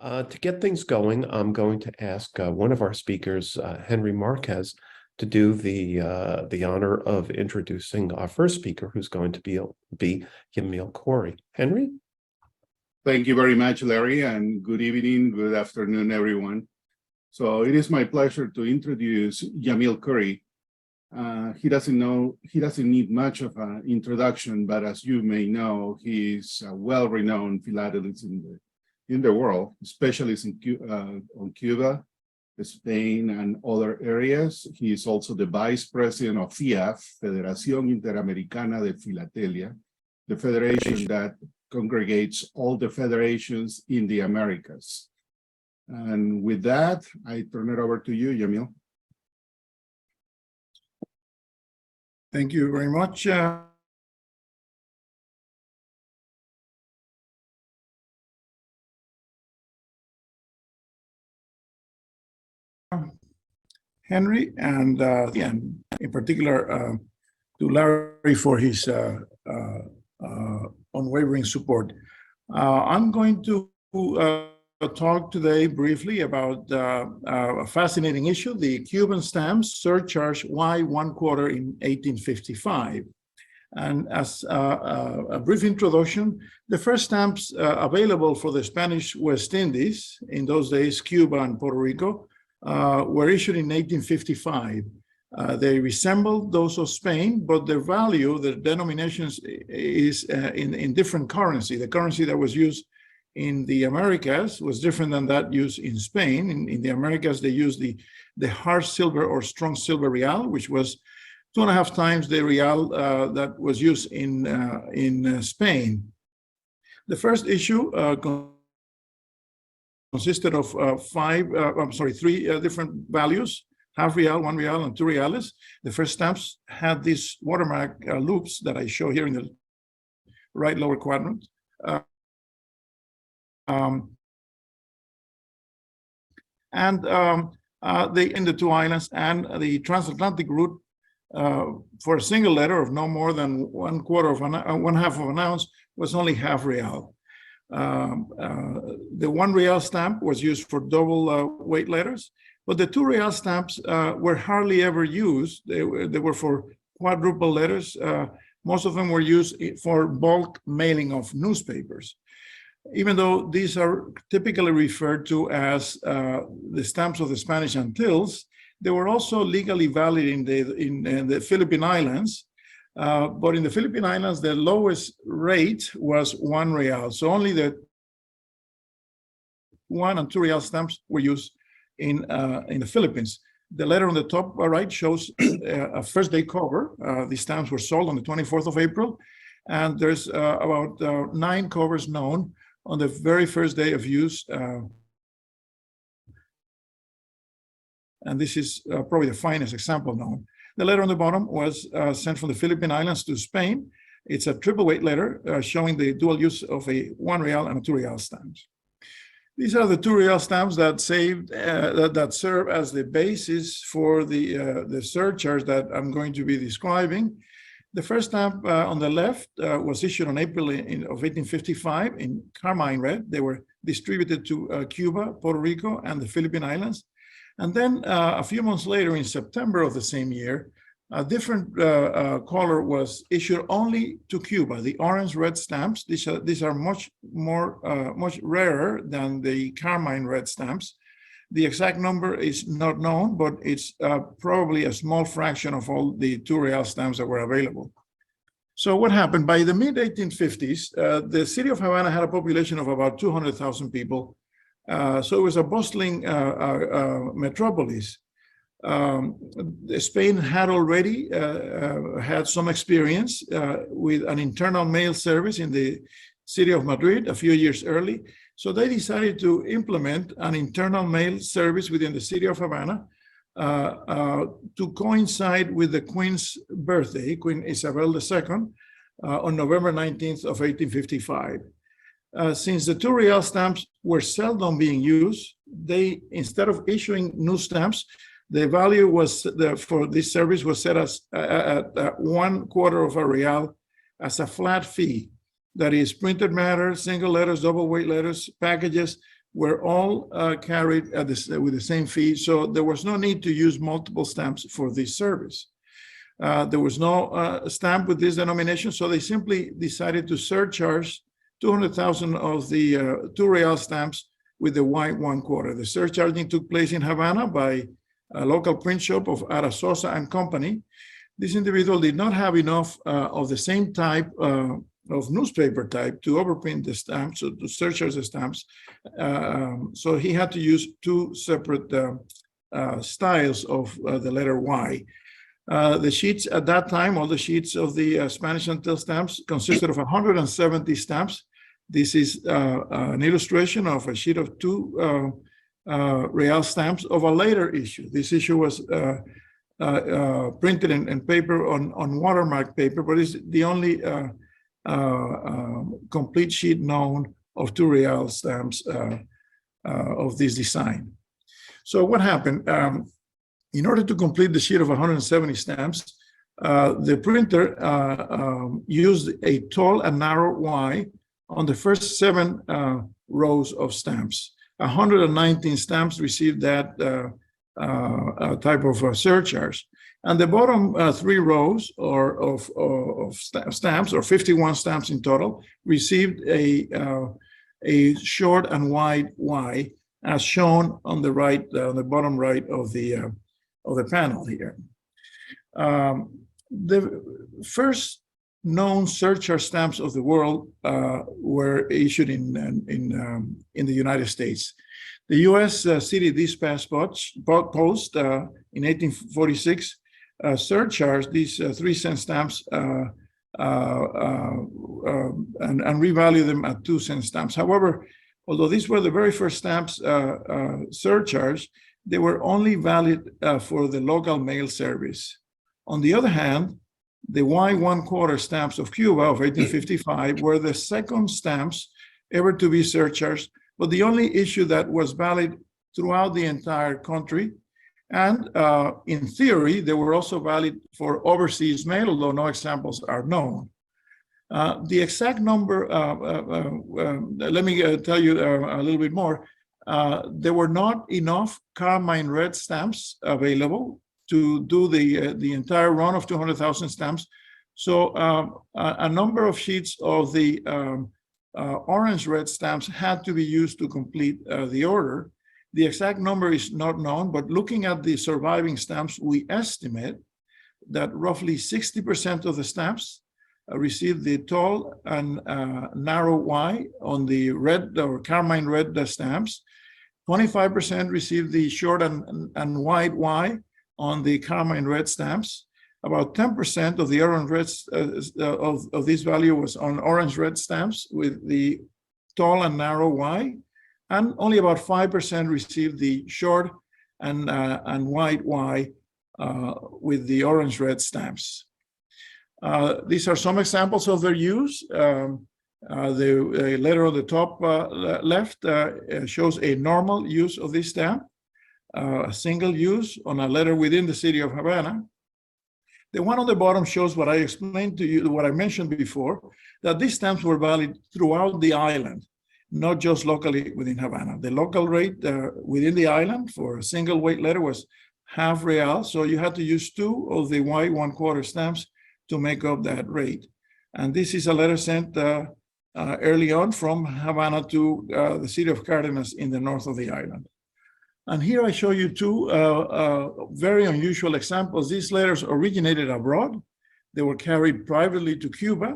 To get things going, I'm going to ask one of our speakers, Henry Marquez, to do the honor of introducing our first speaker, who's going to be Yamil Kouri. Henry? Thank you very much, Larry, and good evening, good afternoon, everyone. So it is my pleasure to introduce Yamil Kouri. He doesn't need much of an introduction, but as you may know, he's a well-renowned philatelist in the world, especially on Cuba, Spain, and other areas. He is also the vice president of FIAF, Federación Interamericana de Filatelia, the federation that congregates all the federations in the Americas. And with that, I turn it over to you, Yamil. Thank you very much. Henry, and in particular to Larry for his unwavering support. I'm going to talk today briefly about a fascinating issue, the Cuban stamps surcharge Y 1/4 in 1855. And as a brief introduction, the first stamps available for the Spanish West Indies, in those days Cuba and Puerto Rico, were issued in 1855. They resembled those of Spain, but their value, the denominations, is in different currency. The currency that was used in the Americas was different than that used in Spain. In the Americas, they used the hard silver or strong silver real, which was 2.5 times the real that was used in Spain. The first issue consisted of three different values: half real, 1 real, and 2 reales. The first stamps had these watermark loops that I show here in the right lower quadrant. They in the two islands, and the transatlantic route for a single letter of no more than 1/4 of an ounce was only half real. The 1 real stamp was used for double weight letters, but the 2 real stamps were hardly ever used. They were for quadruple letters. Most of them were used for bulk mailing of newspapers. Even though these are typically referred to as the stamps of the Spanish Antilles, they were also legally valid in the Philippine Islands. But in the Philippine Islands, the lowest rate was 1 real. So only the 1 and 2 real stamps were used in the Philippines. The letter on the top right shows a first day cover. These stamps were sold on the 24th of April. And there's about 9 covers known on the very first day of use. And this is probably the finest example known. The letter on the bottom was sent from the Philippine Islands to Spain. It's a triple weight letter showing the dual use of a 1 real and a 2 real stamps. These are the 2 real stamps that serve as the basis for the surcharge that I'm going to be describing. The first stamp on the left was issued on April of 1855 in carmine red. They were distributed to Cuba, Puerto Rico, and the Philippine Islands. And then a few months later, in September of the same year, a different color was issued only to Cuba, the orange-red stamps. These are much rarer than the carmine red stamps. The exact number is not known, but it's probably a small fraction of all the 2 real stamps that were available. So what happened? By the mid-1850s, the city of Havana had a population of about 200,000 people. So it was a bustling metropolis. Spain had already had some experience with an internal mail service in the city of Madrid a few years early. So they decided to implement an internal mail service within the city of Havana to coincide with the Queen's birthday, Queen Isabel II, on November 19th of 1855. Since the 2 real stamps were seldom being used, they, instead of issuing new stamps, the value for this service was set as at 1/4 of a real as a flat fee. That is printed matter, single letters, double weight letters, packages were all carried at with the same fee. So there was no need to use multiple stamps for this service. There was no stamp with this denomination, so they simply decided to surcharge 200,000 of the 2 real stamps with the white 1/4. The surcharging took place in Havana by a local print shop of Arasosa and Company. This individual did not have enough of the same type of newspaper type to overprint the stamps, or to surcharge the stamps. So he had to use 2 separate styles of the letter Y. The sheets at that time, all the sheets of the Spanish Antil stamps consisted of 170 stamps. This is an illustration of a sheet of 2 real stamps of a later issue. This issue was printed in paper on watermark paper, but it's the only complete sheet known of 2 real stamps of this design. So what happened? In order to complete the sheet of 170 stamps, the printer used a tall and narrow Y on the first 7 rows of stamps. 119 stamps received that type of surcharge. And the bottom 3 rows of stamps, or 51 stamps in total, received a short and wide Y, as shown on the right, on the bottom right of the panel here. The first known surcharge stamps of the world were issued in the United States. The U.S. City Dispatch Post in 1846 surcharged these 3-cent stamps and revalued them at 2-cent stamps. However, although these were the very first stamps surcharged, they were only valid for the local mail service. On the other hand, the Y 1/4 stamps of Cuba of 1855 were the second stamps ever to be surcharged, but the only issue that was valid throughout the entire country. And in theory, they were also valid for overseas mail, although no examples are known. The exact number, let me tell you a little bit more. There were not enough carmine red stamps available to do the entire run of 200,000 stamps. So a number of sheets of the orange red stamps had to be used to complete the order. The exact number is not known, but looking at the surviving stamps, we estimate that roughly 60% of the stamps received the tall and narrow Y on the red or carmine red stamps. 25% received the short and wide Y on the carmine red stamps. About 10% of the orange reds of this value was on orange red stamps with the tall and narrow Y, and only about 5% received the short and wide Y with the orange red stamps. These are some examples of their use. The letter on the top left shows a normal use of this stamp, a single use on a letter within the city of Havana. The one on the bottom shows what I explained to you, what I mentioned before, that these stamps were valid throughout the island, not just locally within Havana. The local rate within the island for a single weight letter was half real, so you had to use 2 of the Y 1/4 stamps to make up that rate. And this is a letter sent early on from Havana to the city of Cardenas in the north of the island. And here I show you 2 very unusual examples. These letters originated abroad. They were carried privately to Cuba.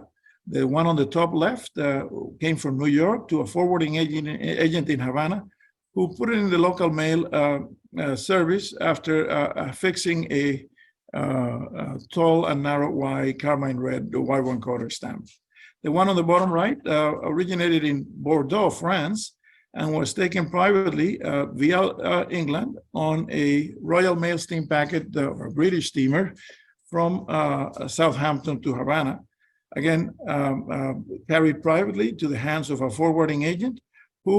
The one on the top left came from New York to a forwarding agent in Havana, who put it in the local mail service after affixing a tall and narrow Y carmine red Y 1/4 stamp. The one on the bottom right originated in Bordeaux, France, and was taken privately via England on a Royal Mail steam packet, or a British steamer, from Southampton to Havana. Again, carried privately to the hands of a forwarding agent, who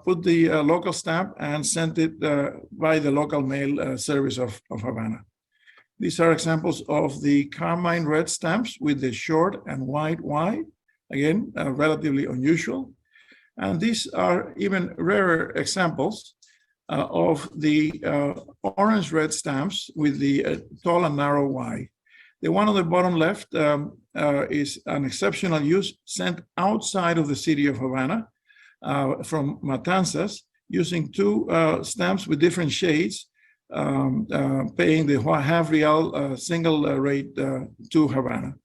put the local stamp and sent it by the local mail service of Havana. These are examples of the carmine red stamps with the short and wide Y, again, relatively unusual. And these are even rarer examples of the orange-red stamps with the tall and narrow Y. The one on the bottom left is an exceptional use sent outside of the city of Havana from Matanzas, using two stamps with different shades, paying the half real single rate to Havana.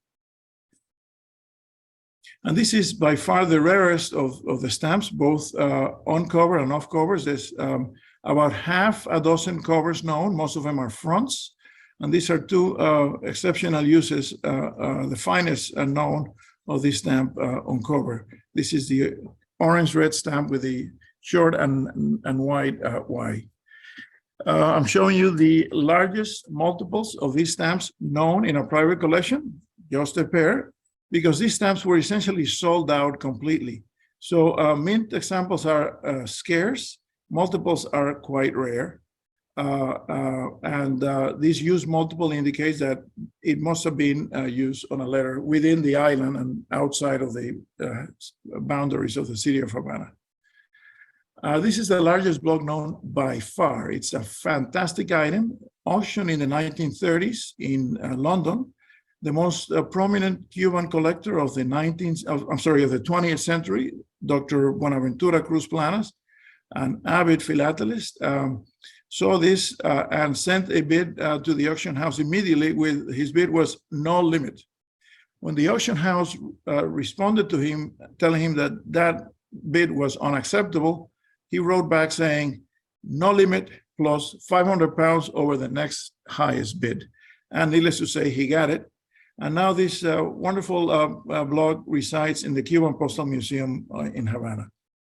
And this is by far the rarest of the stamps, both on cover and off covers. There's about half a dozen covers known. Most of them are fronts. And these are two exceptional uses, the finest known of this stamp on cover. This is the orange-red stamp with the short and wide Y. I'm showing you the largest multiples of these stamps known in a private collection, just a pair, because these stamps were essentially sold out completely. So mint examples are scarce, multiples are quite rare. This use multiple indicates that it must have been used on a letter within the island and outside of the boundaries of the city of Havana. This is the largest block known by far. It's a fantastic item, auctioned in the 1930s in London. The most prominent Cuban collector of the 20th century, Dr. Buenaventura Cruz Planas, an avid philatelist, saw this and sent a bid to the auction house immediately with his bid was no limit. When the auction house responded to him, telling him that that bid was unacceptable, he wrote back saying, no limit plus 500 pounds over the next highest bid. And needless to say, he got it. And now this wonderful block resides in the Cuban Postal Museum in Havana.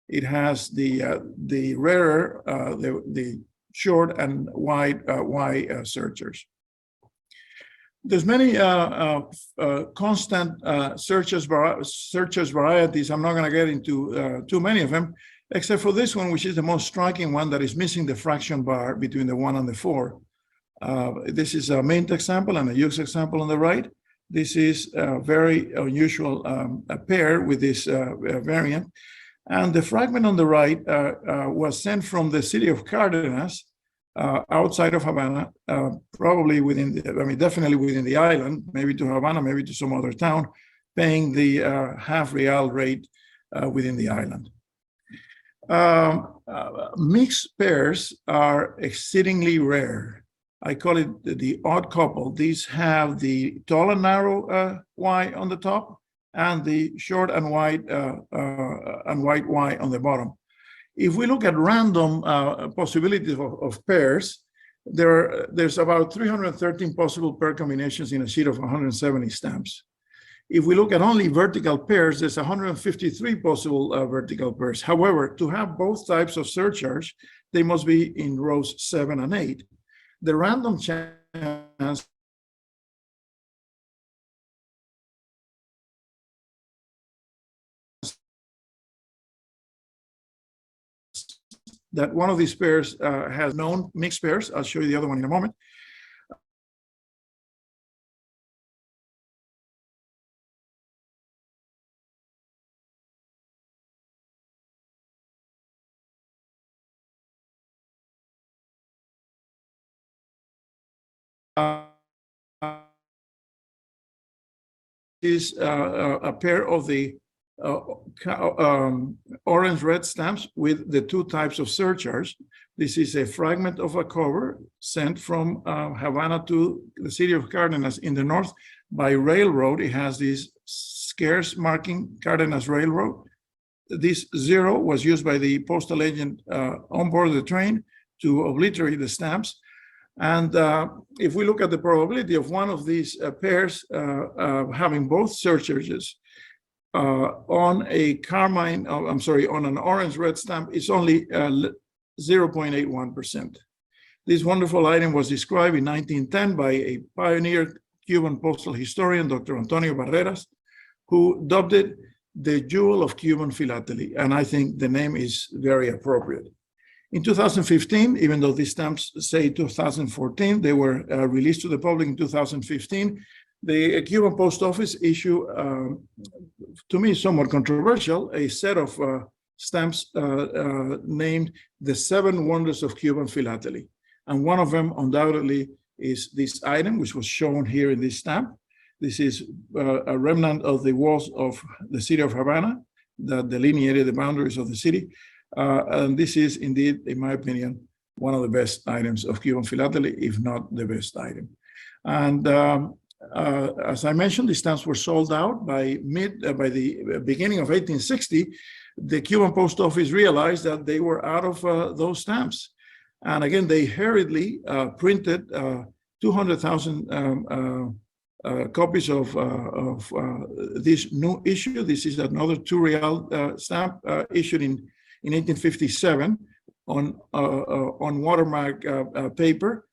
It has the rarer, the short and wide Y searchers. There's many constant searches varieties. I'm not going to get into too many of them, except for this one, which is the most striking one that is missing the fraction bar between the 1 and the 4. This is a mint example and a use example on the right. This is a very unusual pair with this variant. And the fragment on the right was sent from the city of Cardenas, outside of Havana, probably within, definitely within the island, maybe to Havana, maybe to some other town, paying the half real rate within the island. Mixed pairs are exceedingly rare. I call it the odd couple. These have the tall and narrow Y on the top and the short and wide Y on the bottom. If we look at random possibilities of pairs, there's about 313 possible pair combinations in a sheet of 170 stamps. If we look at only vertical pairs, there's 153 possible vertical pairs. However, to have both types of surcharge, they must be in rows 7 and 8. The random chance that one of these pairs has known mixed pairs. I'll show you the other one in a moment. Is a pair of the orange-red stamps with the two types of surcharge. This is a fragment of a cover sent from Havana to the city of Cardenas in the north by railroad. It has this scarce marking, Cardenas Railroad. This 0 was used by the postal agent on board the train to obliterate the stamps. And if we look at the probability of one of these pairs having both surcharges on a carmine, on an orange-red stamp, it's only 0.81%. This wonderful item was described in 1910 by a pioneer Cuban postal historian, Dr. Antonio Barreras, who dubbed it the jewel of Cuban philately. And I think the name is very appropriate. In 2015, even though these stamps say 2014, they were released to the public in 2015. The Cuban Post Office issued, to me, somewhat controversial, a set of stamps named the 7 Wonders of Cuban Philately. And one of them undoubtedly is this item, which was shown here in this stamp. This is a remnant of the walls of the city of Havana that delineated the boundaries of the city. And this is indeed, in my opinion, one of the best items of Cuban philately, if not the best item. And as I mentioned, the stamps were sold out by the beginning of 1860. The Cuban Post Office realized that they were out of those stamps. And again, they hurriedly printed 200,000 copies of this new issue. This is another 2 real stamp issued in 1857 on watermark paper.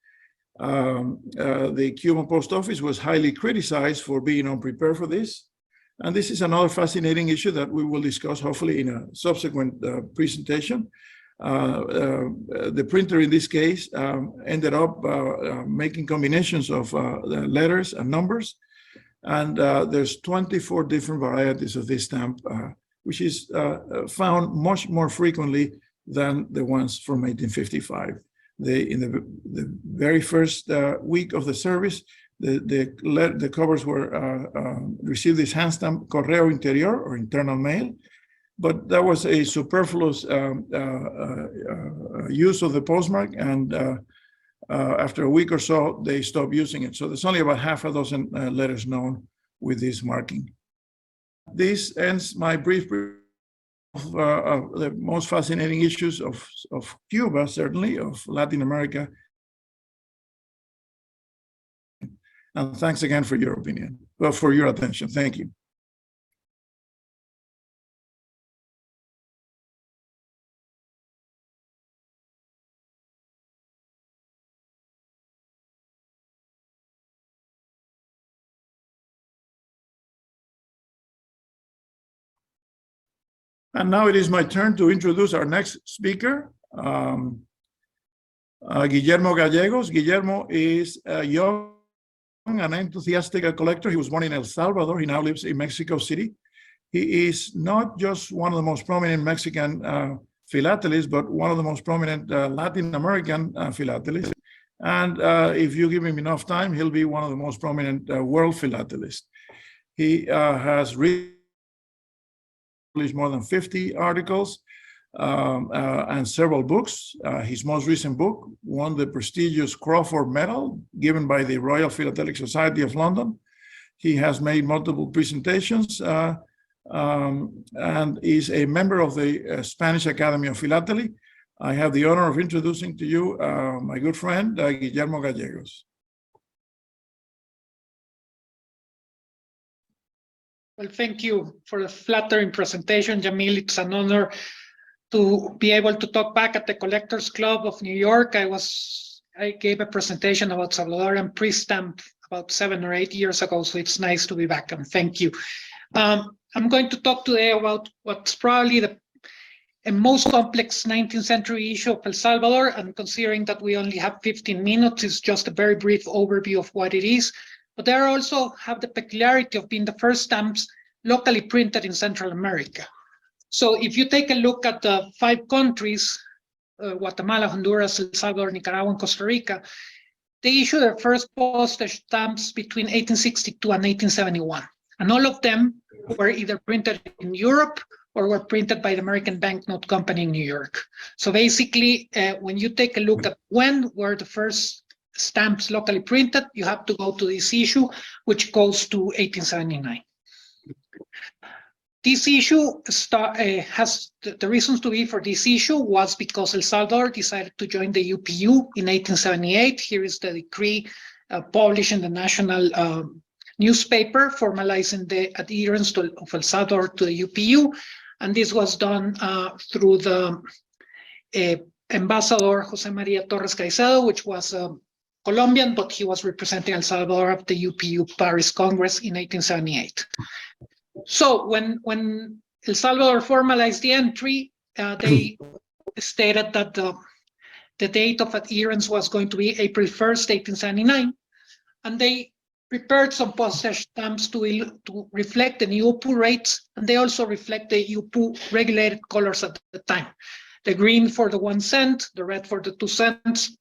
The Cuban Post Office was highly criticized for being unprepared for this. And this is another fascinating issue that we will discuss hopefully in a subsequent presentation. The printer in this case ended up making combinations of the letters and numbers. And there's 24 different varieties of this stamp, which is found much more frequently than the ones from 1855. In the very first week of the service, the covers were received this hand stamp correo interior or internal mail, but that was a superfluous use of the postmark, and after a week or so, they stopped using it. So there's only about half a dozen letters known with this marking. This ends my brief of the most fascinating issues of Cuba, certainly, of Latin America. And thanks again for your opinion, well, for your attention. Thank you. And now it is my turn to introduce our next speaker, Guillermo Gallegos. Guillermo is a young and enthusiastic collector. He was born in El Salvador. He now lives in Mexico City. He is not just one of the most prominent Mexican philatelists, but one of the most prominent Latin American philatelists. And if you give him enough time, he'll be one of the most prominent world philatelists. He has published more than 50 articles and several books. His most recent book won the prestigious Crawford Medal given by the Royal Philatelic Society of London. He has made multiple presentations and is a member of the Spanish Academy of Philately. I have the honor of introducing to you my good friend, Guillermo Gallegos. Well, thank you for the flattering presentation, Yamil. It's an honor to be able to talk back at the Collectors Club of New York. I gave a presentation about Salvadoran pre-stamp about 7 or 8 years ago, so it's nice to be back, and thank you. I'm going to talk today about what's probably the most complex 19th century issue of El Salvador, and considering that we only have 15 minutes, it's just a very brief overview of what it is. But they also have the peculiarity of being the first stamps locally printed in Central America. So if you take a look at the 5 countries, Guatemala, Honduras, El Salvador, Nicaragua, and Costa Rica, they issued their first postage stamps between 1862 and 1871. And all of them were either printed in Europe or were printed by the American Banknote Company in New York. So basically, when you take a look at when were the first stamps locally printed, you have to go to this issue, which goes to 1879. This issue has the reasons to be for this issue was because El Salvador decided to join the UPU in 1878. Here is the decree published in the national newspaper formalizing the adherence of El Salvador to the UPU. And this was done through the Ambassador Jose Maria Torres Caicedo, which was Colombian, but he was representing El Salvador at the UPU Paris Congress in 1878. So when El Salvador formalized the entry, they stated that the date of adherence was going to be April 1st, 1879, and they prepared some postage stamps to reflect the new UPU rates, and they also reflect the UPU regulated colors at the time. The green for the 1 cent, the red for the 2 cents,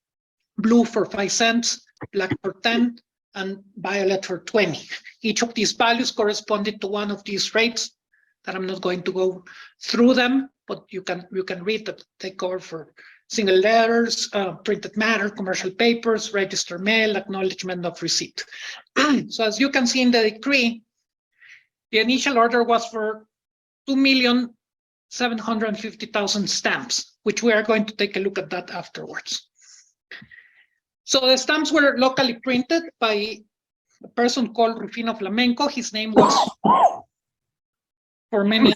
blue for 5 cents, black for 10, and violet for 20. Each of these values corresponded to one of these rates that I'm not going to go through them, but you can read that they cover for single letters, printed matter, commercial papers, register mail, acknowledgement of receipt. So as you can see in the decree, the initial order was for 2,750,000 stamps, which we are going to take a look at that afterwards. So the stamps were locally printed by a person called Rufino Flamenco. His name was for many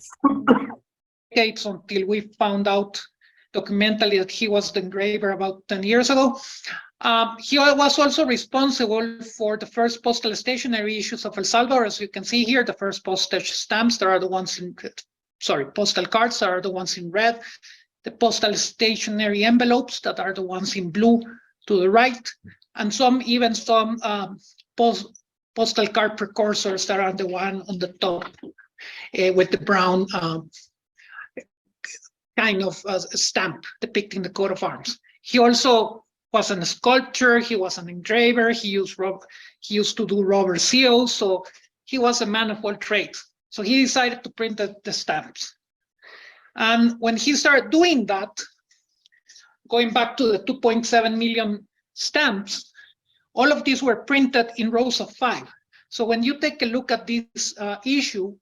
decades until we found out documentally that he was the engraver about 10 years ago. He was also responsible for the first postal stationery issues of El Salvador. As you can see here, the first postage stamps that are the ones in, postal cards that are the ones in red, the postal stationery envelopes that are the ones in blue to the right, and some postal card precursors that are the one on the top with the brown kind of stamp depicting the coat of arms. He also was a sculptor, he was an engraver, he used to do rubber seals, so he was a man of all trades. So he decided to print the stamps. And when he started doing that, going back to the 2.7 million stamps, all of these were printed in rows of 5. So when you take a look at this issue,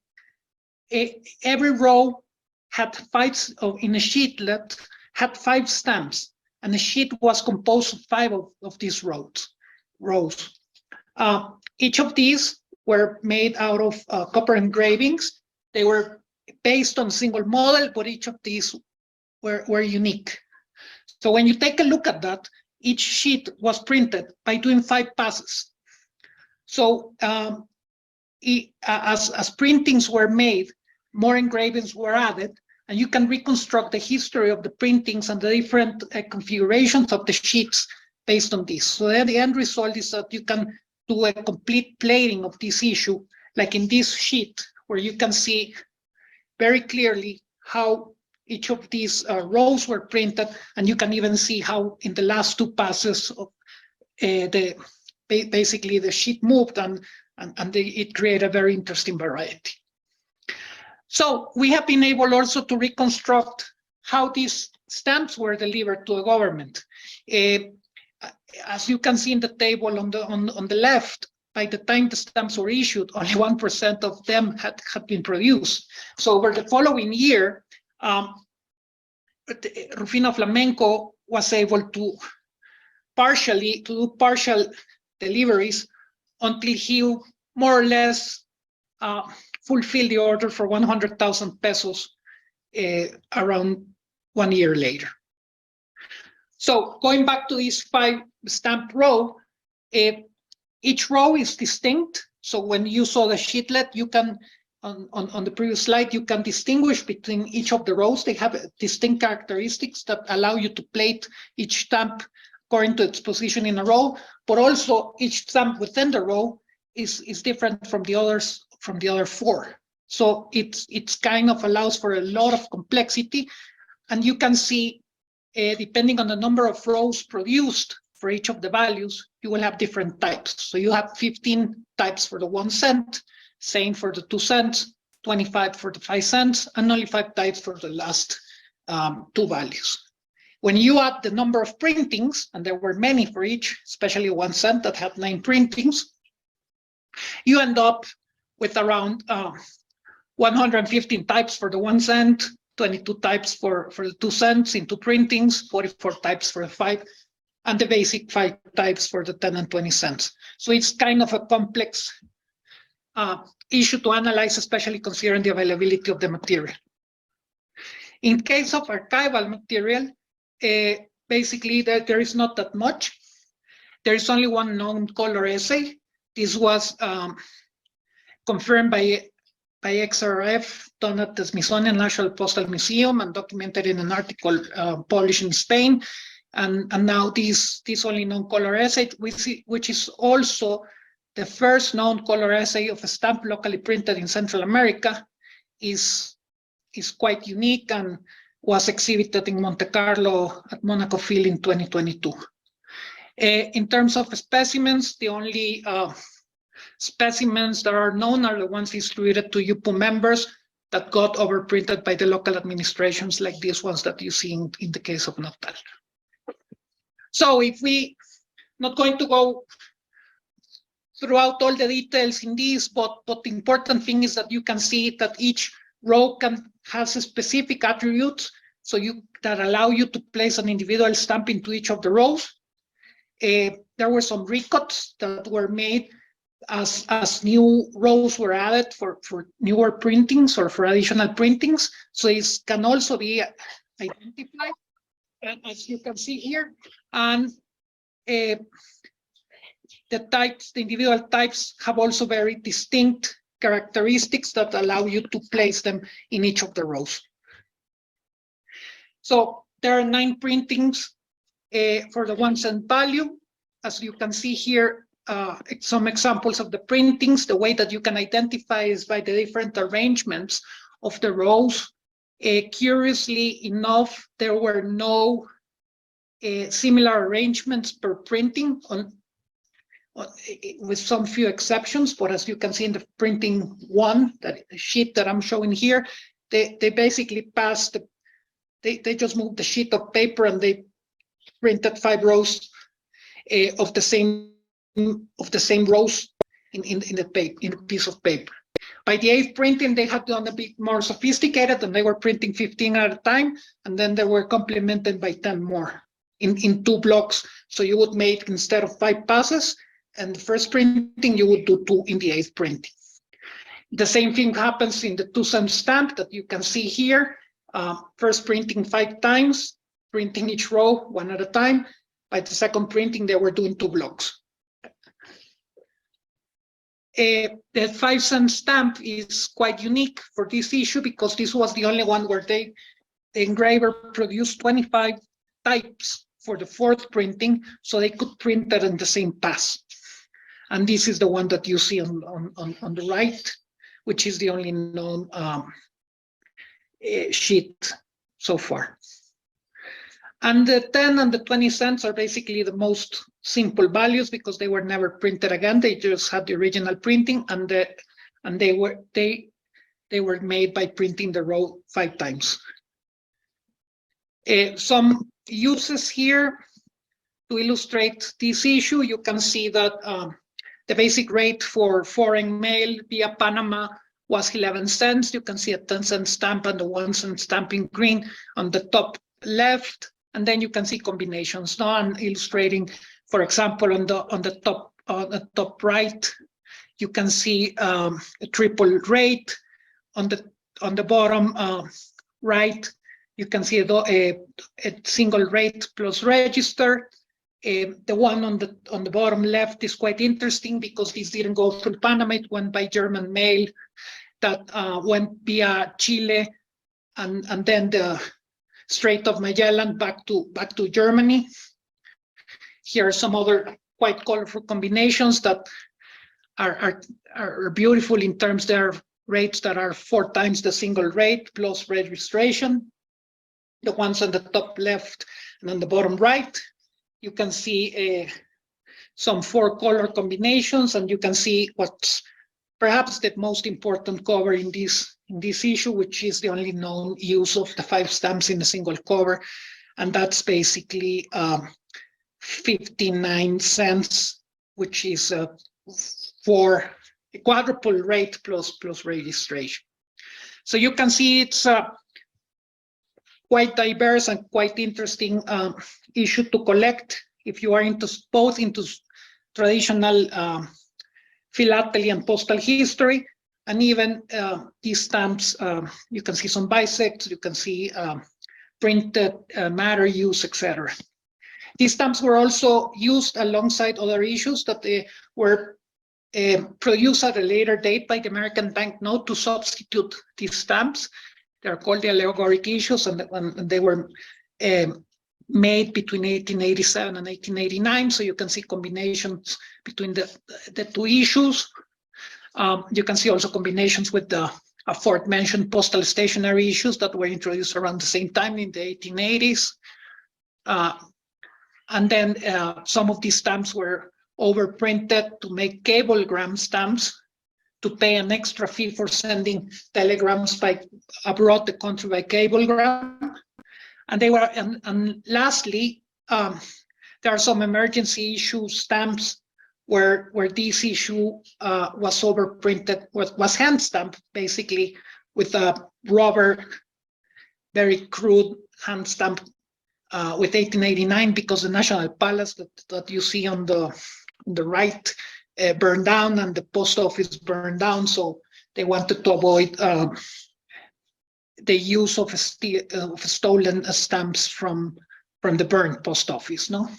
every row had 5 in a sheetlet, had 5 stamps, and the sheet was composed of 5 of these rows. Each of these were made out of copper engravings. They were based on a single model, but each of these were unique. So when you take a look at that, each sheet was printed by doing 5 passes. So as printings were made, more engravings were added, and you can reconstruct the history of the printings and the different configurations of the sheets based on this. So the end result is that you can do a complete plating of this issue, like in this sheet, where you can see very clearly how each of these rows were printed, and you can even see how in the last 2 passes of basically the sheet moved, and it created a very interesting variety. So we have been able also to reconstruct how these stamps were delivered to a government. As you can see in the table on the left, by the time the stamps were issued, only 1% of them had been produced. So over the following year, Rufino Flamenco was able to do partial deliveries until he more or less fulfilled the order for 100,000 pesos around 1 year later. So going back to this 5 stamp row, each row is distinct. So when you saw the sheetlet, you can, on the previous slide, you can distinguish between each of the rows. They have distinct characteristics that allow you to plate each stamp according to its position in a row, but also each stamp within the row is different from the others, from the other 4. So it's kind of allows for a lot of complexity, and you can see, depending on the number of rows produced for each of the values, you will have different types. So you have 15 types for the 1 cent, same for the 2 cents, 25 for the 5 cents, and only 5 types for the last 2 values. When you add the number of printings, and there were many for each, especially 1 cent that had 9 printings, you end up with around 115 types for the 1 cent, 22 types for the 2 cents in 2 printings, 44 types for the 5, and the basic 5 types for the 10 and 20 cents. So it's kind of a complex issue to analyze, especially considering the availability of the material. In case of archival material, basically there is not that much. There is only one known color essay. This was confirmed by XRF, done at the Smithsonian National Postal Museum and documented in an article published in Spain. And now this only known color essay, which is also the first known color essay of a stamp locally printed in Central America, is quite unique and was exhibited in Monte Carlo at Monaco Phil in 2022. In terms of specimens, the only specimens that are known are the ones distributed to UPU members that got overprinted by the local administrations, like these ones that you see in the case of Natal. So if we, not going to go throughout all the details in this, but the important thing is that you can see that each row has a specific attributes, so that allow you to place an individual stamp into each of the rows. There were some recuts that were made as new rows were added for newer printings or for additional printings. So it can also be identified, as you can see here. And the individual types have also very distinct characteristics that allow you to place them in each of the rows. So there are 9 printings for the 1 cent value. As you can see here, some examples of the printings. The way that you can identify is by the different arrangements of the rows. Curiously enough, there were no similar arrangements per printing, with some few exceptions, but as you can see in the printing 1, that sheet that I'm showing here, they basically passed, they just moved the sheet of paper and they printed 5 rows of the same rows in the piece of paper. By the 8th printing, they had done a bit more sophisticated, and they were printing 15 at a time, and then they were complemented by 10 more in 2 blocks. So you would make, instead of 5 passes, and the first printing, you would do 2 in the 8th printing. The same thing happens in the 2 cent stamp that you can see here. First printing 5 times, printing each row 1 at a time. By the 2nd printing, they were doing 2 blocks. The 5 cent stamp is quite unique for this issue because this was the only one where the engraver produced 25 types for the 4th printing, so they could print that in the same pass. And this is the one that you see on the right, which is the only known sheet so far. And the 10 and the 20 cents are basically the most simple values because they were never printed again. They just had the original printing, and they were made by printing the row 5 times. Some uses here to illustrate this issue. You can see that the basic rate for foreign mail via Panama was 11 cents. You can see a 10 cent stamp and the 1 cent stamp in green on the top left. And then you can see combinations. Now I'm illustrating, for example, on the top right, you can see a triple rate. On the bottom right, you can see a single rate plus register. The one on the bottom left is quite interesting because this didn't go through Panama. It went by German mail that went via Chile and then the Strait of Magellan back to Germany. Here are some other quite colorful combinations that are beautiful in terms there are rates that are 4 times the single rate plus registration. The ones on the top left and on the bottom right, you can see some 4 color combinations, and you can see what's perhaps the most important cover in this issue, which is the only known use of the 5 stamps in a single cover, and that's basically 59 cents, which is for a quadruple rate plus registration. So you can see it's quite diverse and quite interesting issue to collect if you are into traditional philately and postal history. And even these stamps, you can see some bisects, you can see printed matter use, etc. These stamps were also used alongside other issues that they were produced at a later date by the American banknote to substitute these stamps. They're called the allegoric issues, and they were made between 1887 and 1889. So you can see combinations between the two issues. You can see also combinations with the aforementioned postal stationery issues that were introduced around the same time in the 1880s. And then some of these stamps were overprinted to make cablegram stamps to pay an extra fee for sending telegrams by abroad the country by cablegram. And they were, and lastly, there are some emergency issue stamps where this issue was overprinted, was hand stamped basically with a rubber, very crude hand stamp with 1889, because the National Palace that you see on the right burned down and the post office burned down. So they wanted to avoid the use of stolen stamps from the burned post office. No,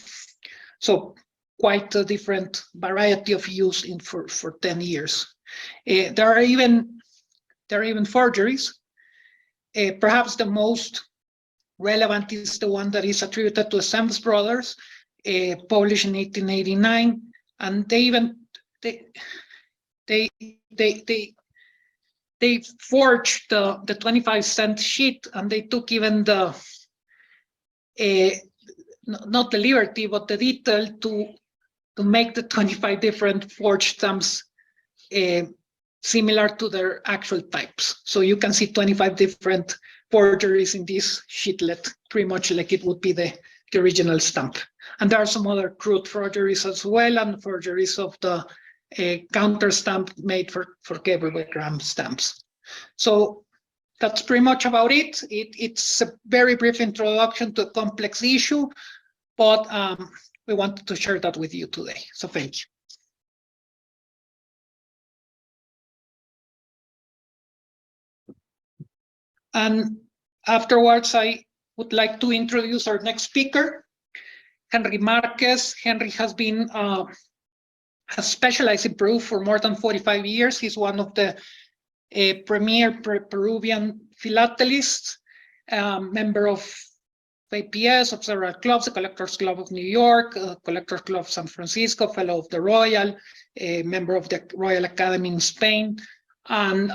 so quite a different variety of use for 10 years. There are even forgeries. Perhaps the most relevant is the one that is attributed to the Stamps brothers, published in 1889, and they forged the 25-cent sheet, and they took even the not the liberty but the detail to make the 25 different forged stamps similar to their actual types. So you can see 25 different forgeries in this sheetlet, pretty much like it would be the original stamp. And there are some other crude forgeries as well, and forgeries of the counter stamp made for cablegram stamps. So that's pretty much about it. It's a very brief introduction to a complex issue, but we wanted to share that with you today. So thank you. And afterwards, I would like to introduce our next speaker, Henry Marquez. Henry has been has specialized in Peru for more than 45 years. He's one of the premier Peruvian philatelists, member of FIAF, of several clubs, the Collectors Club of New York, Collectors Club of San Francisco, fellow of the Royal, member of the Royal Academy in Spain. And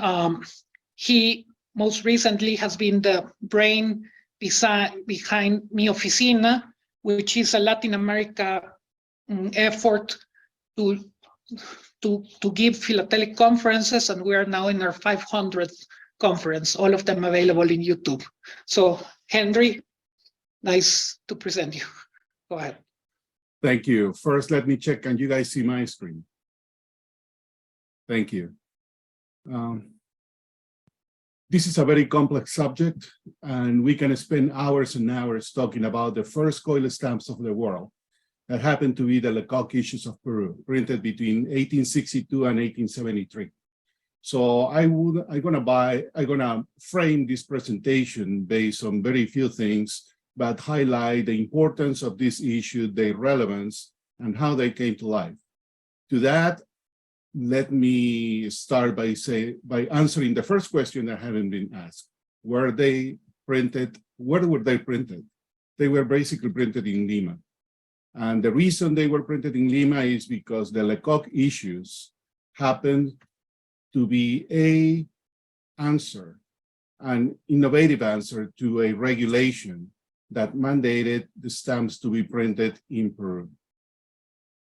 he most recently has been the brain behind Mi Oficina, which is a Latin America effort to give philatelic conferences, and we are now in our 500th conference, all of them available in YouTube. So Henry, nice to present you. Go ahead. Thank you. First, let me check, can you guys see my screen? Thank you. This is a very complex subject, and we can spend hours and hours talking about the first coil stamps of the world that happened to be the Lecoq issues of Peru, printed between 1862 and 1873. So I'm gonna frame this presentation based on very few things, but highlight the importance of this issue, their relevance, and how they came to life. To that, let me start by answering the first question that haven't been asked. Were they printed? Where were they printed? They were basically printed in Lima. And the reason they were printed in Lima is because the Lecoq issues happened to be an innovative answer to a regulation that mandated the stamps to be printed in Peru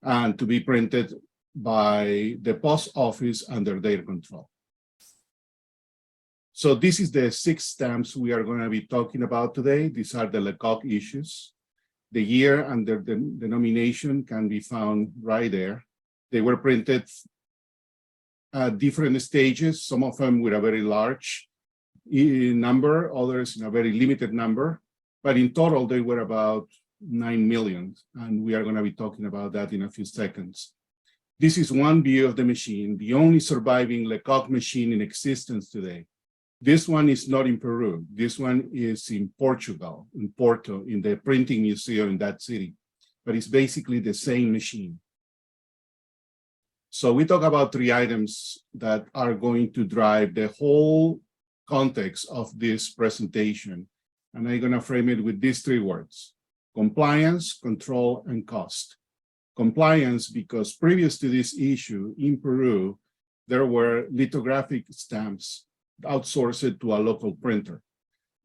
and to be printed by the post office under their control. So this is the 6 stamps we are going to be talking about today. These are the Lecoq issues. The year and the denomination can be found right there. They were printed at different stages, some of them with a very large number, others in a very limited number. But in total, they were about 9 million. And we are going to be talking about that in a few seconds. This is one view of the machine, the only surviving Lecoq machine in existence today. This one is not in Peru. This one is in Portugal, in Porto, in the printing museum in that city. But it's basically the same machine. So we talk about 3 items that are going to drive the whole context of this presentation. And I'm going to frame it with these 3 words: compliance, control, and cost. Compliance, because previous to this issue in Peru, there were lithographic stamps outsourced to a local printer.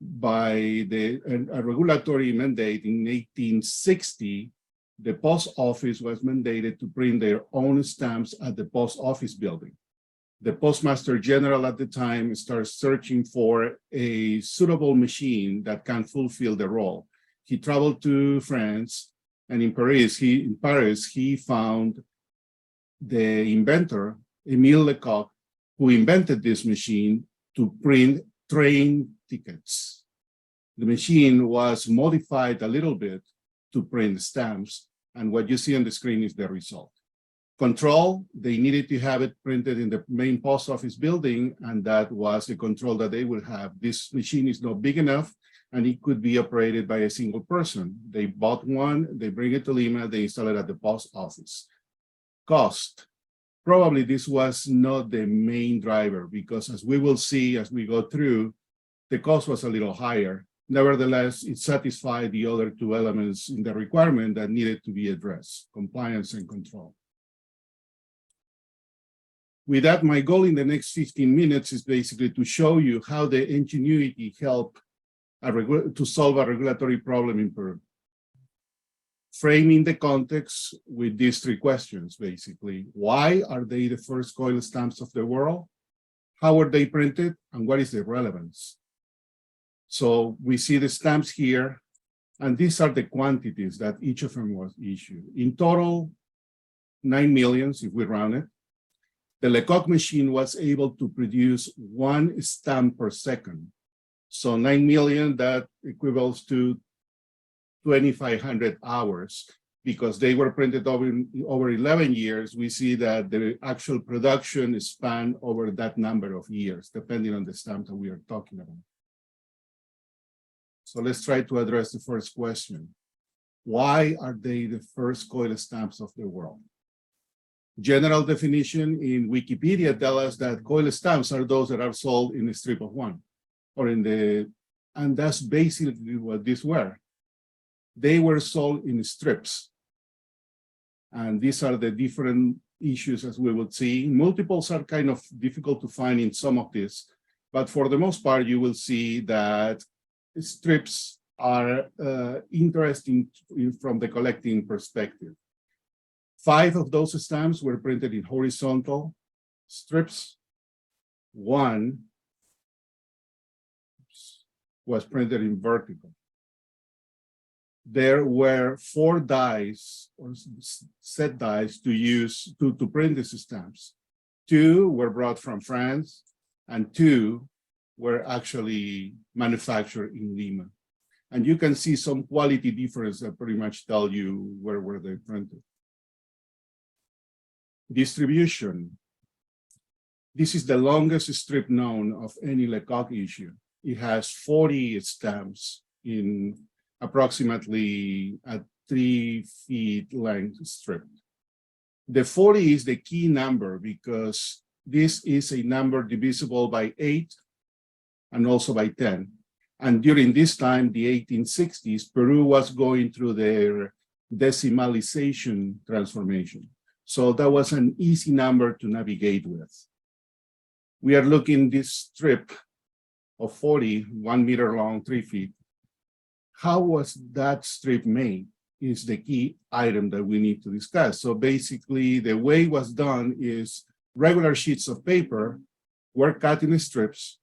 By a regulatory mandate in 1860, the post office was mandated to print their own stamps at the post office building. The postmaster general at the time starts searching for a suitable machine that can fulfill the role. He traveled to France, and in Paris, he found the inventor, Émile Lecoq, who invented this machine to print train tickets. The machine was modified a little bit to print stamps, and what you see on the screen is the result. Control, they needed to have it printed in the main post office building, and that was the control that they would have. This machine is not big enough, and it could be operated by a single person. They bought one, they bring it to Lima, they install it at the post office. Cost, probably this was not the main driver, because as we will see as we go through, the cost was a little higher. Nevertheless, it satisfied the other two elements in the requirement that needed to be addressed, compliance and control. With that, my goal in the next 15 minutes is basically to show you how the ingenuity helped to solve a regulatory problem in Peru. Framing the context with these three questions, basically. Why are they the first coil stamps of the world? How were they printed? And what is the relevance? So we see the stamps here, and these are the quantities that each of them was issued. In total, 9 million, if we round it. The Lecoq machine was able to produce 1 stamp per second. So 9 million, that equivals to 2,500 hours. Because they were printed over 11 years, we see that the actual production is spanned over that number of years, depending on the stamp that we are talking about. So let's try to address the first question. Why are they the first coil stamps of the world? General definition in Wikipedia tells us that coil stamps are those that are sold in a strip of one, or and that's basically what these were. They were sold in strips. And these are the different issues as we would see. Multiples are kind of difficult to find in some of this, but for the most part, you will see that strips are interesting from the collecting perspective. 5 of those stamps were printed in horizontal strips. 1 was printed in vertical. There were 4 dies or set dies to use to print these stamps. 2 were brought from France, and 2 were actually manufactured in Lima. And you can see some quality difference that pretty much tell you where were they printed. Distribution. This is the longest strip known of any Lecoq issue. It has 40 stamps in approximately a 3 feet length strip. The 40 is the key number because this is a number divisible by 8 and also by 10. And during this time, the 1860s, Peru was going through their decimalization transformation. So that was an easy number to navigate with. We are looking at this strip of 40, 1 meter long, 3 feet. How was that strip made is the key item that we need to discuss. So basically, the way it was done is regular sheets of paper were cut in strips,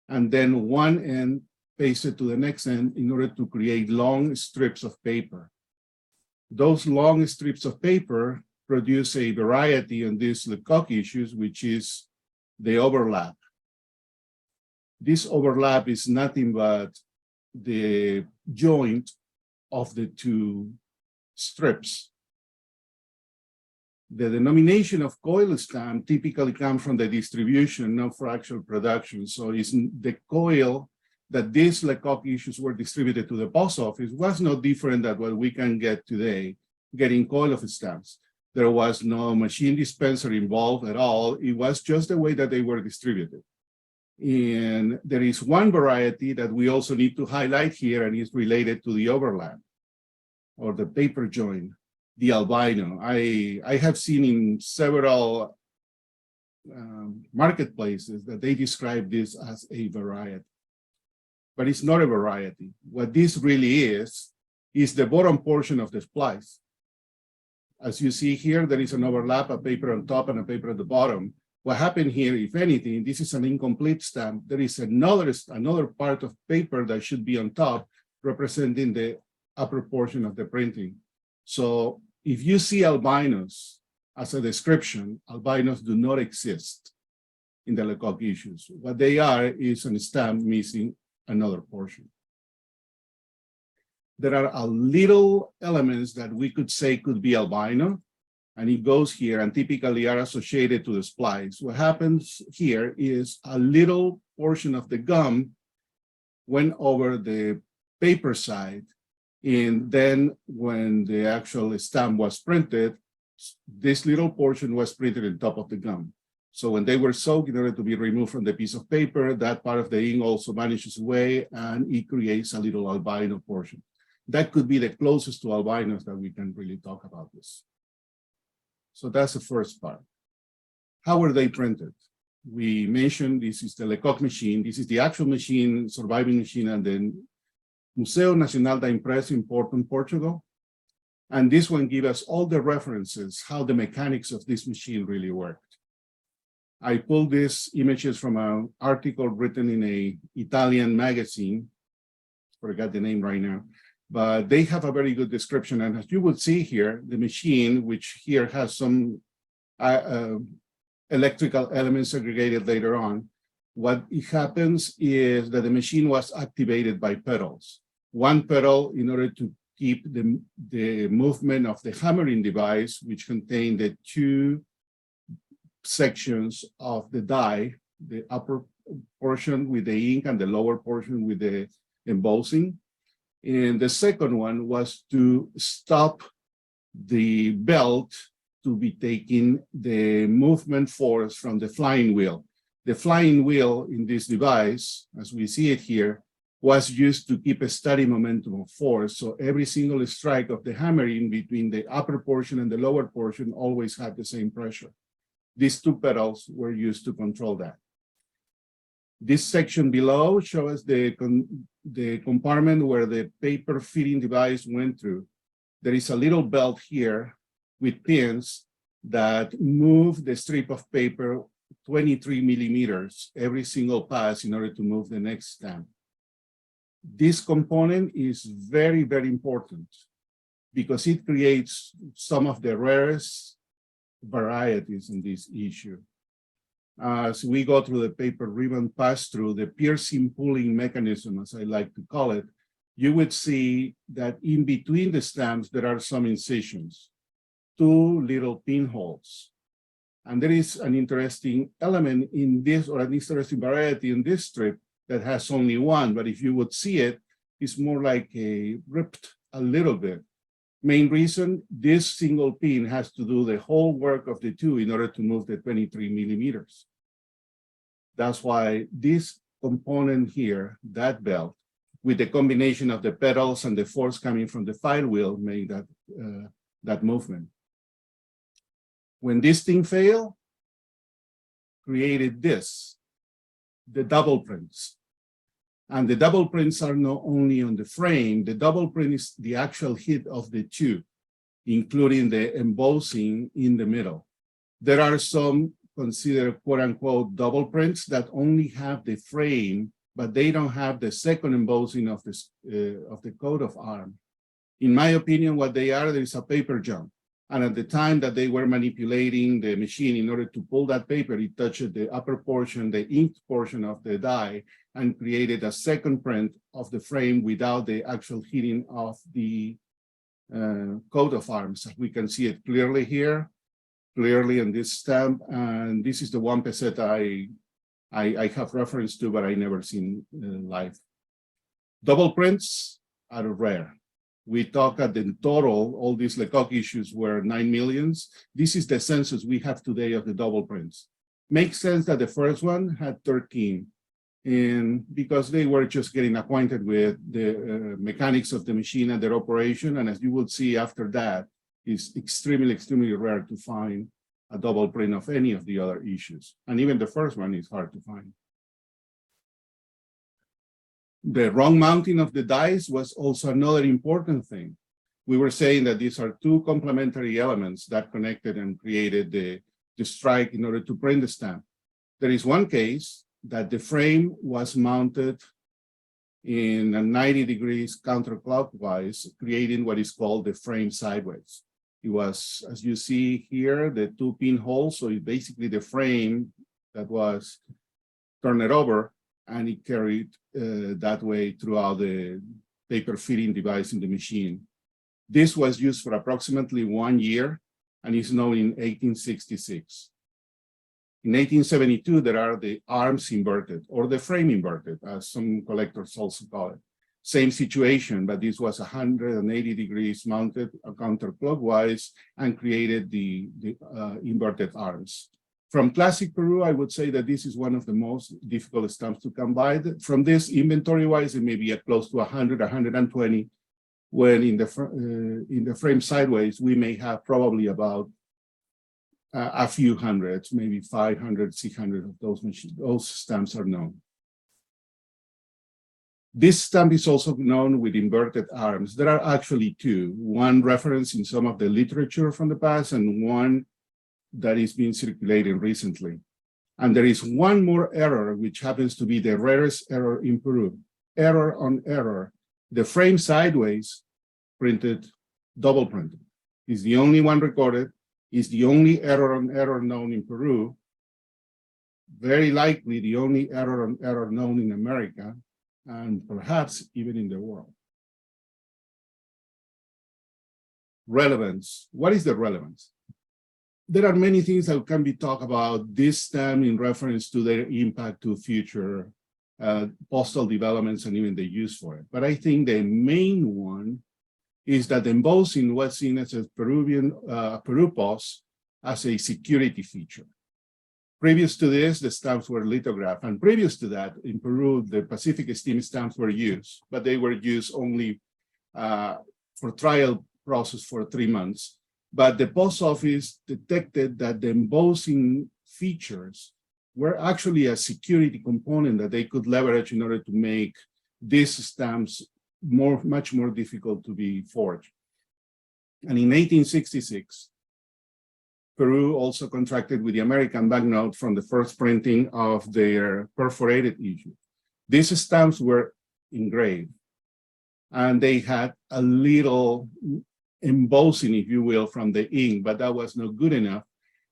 and then one end pasted to the next end in order to create long strips of paper. Those long strips of paper produce a variety in these Lecoq issues, which is the overlap. This overlap is nothing but the joint of the 2 strips. The denomination of coil stamp typically comes from the distribution, not for actual production. So it's the coil that these Lecoq issues were distributed to the post office was not different than what we can get today, getting coil of stamps. There was no machine dispenser involved at all. It was just the way that they were distributed. And there is one variety that we also need to highlight here, and is related to the overlap. or the paper joint, the albino. I have seen in several marketplaces that they describe this as a variety, but it's not a variety. What this really is the bottom portion of the splice. As you see here, there is an overlap, a paper on top and a paper at the bottom. What happened here, if anything, this is an incomplete stamp. There is another part of paper that should be on top, representing the upper portion of the printing. So if you see albinos as a description, albinos do not exist in the Lecoq issues. What they are is a stamp missing another portion. There are a little elements that we could say could be albino, and it goes here and typically are associated to the splice. What happens here is a little portion of the gum went over the paper side, and then when the actual stamp was printed, this little portion was printed on top of the gum. So when they were soaked, in order to be removed from the piece of paper, that part of the ink also vanishes away and it creates a little albino portion. That could be the closest to albinos that we can really talk about this. So that's the first part. How are they printed? We mentioned this is the Lecoq machine. This is the actual machine, surviving machine, and then Museu Nacional da Impressa in Porto, Portugal. And this one gives us all the references, how the mechanics of this machine really worked. I pulled these images from an article written in an Italian magazine. Forgot the name right now. But they have a very good description. And as you would see here, the machine, which here has some electrical elements segregated later on, what happens is that the machine was activated by pedals. One pedal in order to keep the movement of the hammering device, which contained the two sections of the die, the upper portion with the ink and the lower portion with the embossing. And the second one was to stop the belt to be taking the movement force from the flying wheel. The flying wheel in this device, as we see it here, was used to keep a steady momentum of force. So every single strike of the hammering between the upper portion and the lower portion always had the same pressure. These two pedals were used to control that. This section below shows the compartment where the paper feeding device went through. There is a little belt here with pins that move the strip of paper 23 millimeters every single pass in order to move the next stamp. This component is very, very important because it creates some of the rarest varieties in this issue. As we go through the paper ribbon pass-through, the piercing pulling mechanism, as I like to call it, you would see that in between the stamps, there are some incisions, two little pinholes. And there is an interesting element in this, or an interesting variety in this strip that has only one, but if you would see it, it's more like a ripped a little bit. Main reason, this single pin has to do the whole work of the two in order to move the 23 millimeters. That's why this component here, that belt, with the combination of the pedals and the force coming from the file wheel, made that movement. When this thing failed, created this, the double prints. And the double prints are not only on the frame, the double print is the actual hit of the two, including the embossing in the middle. There are some considered quote unquote double prints that only have the frame, but they don't have the second embossing of the coat of arms. In my opinion, what they are, there is a paper jump. And at the time that they were manipulating the machine in order to pull that paper, it touched the upper portion, the inked portion of the die, and created a second print of the frame without the actual hitting of the coat of arms. We can see it clearly here, clearly in this stamp. And this is the one peseta I have reference to, but I never seen live. Double prints are rare. We talk at the total, all these Lecoq issues were 9 million. This is the census we have today of the double prints. Makes sense that the first one had 13. And because they were just getting acquainted with the mechanics of the machine and their operation. And as you will see after that, it's extremely, extremely rare to find a double print of any of the other issues. And even the first one is hard to find. The wrong mounting of the dies was also another important thing. We were saying that these are two complementary elements that connected and created the strike in order to print the stamp. There is one case that the frame was mounted in a 90 degrees counterclockwise, creating what is called the frame sideways. It was, as you see here, the two pinholes. So it's basically the frame that was turned over, and it carried that way throughout the paper fitting device in the machine. This was used for approximately 1 year and is known in 1866. In 1872, there are the arms inverted or the frame inverted, as some collectors also call it. Same situation, but this was 180 degrees mounted counterclockwise and created the inverted arms. From classic Peru, I would say that this is one of the most difficult stamps to come by. From this, inventory-wise, it may be at close to 100, 120, when in the frame sideways, we may have probably about a few hundreds, maybe 500, 600 of those stamps are known. This stamp is also known with inverted arms. There are actually two, one reference in some of the literature from the past and one that is being circulated recently. And there is one more error, which happens to be the rarest error in Peru. Error on error. The frame sideways printed, double printed. Is the only one recorded, is the only error on error known in Peru. Very likely the only error on error known in America, and perhaps even in the world. Relevance. What is the relevance? There are many things that can be talked about this stamp in reference to their impact to future postal developments and even the use for it. But I think the main one is that embossing was seen as a Peru Post as a security feature. Previous to this, the stamps were lithographed, and previous to that, in Peru, the Pacific Steam stamps were used, but they were used only for trial process for 3 months. But the post office detected that the embossing features were actually a security component that they could leverage in order to make these stamps much more difficult to be forged. And in 1866, Peru also contracted with the American banknote from the first printing of their perforated issue. These stamps were engraved, and they had a little embossing, if you will, from the ink, but that was not good enough.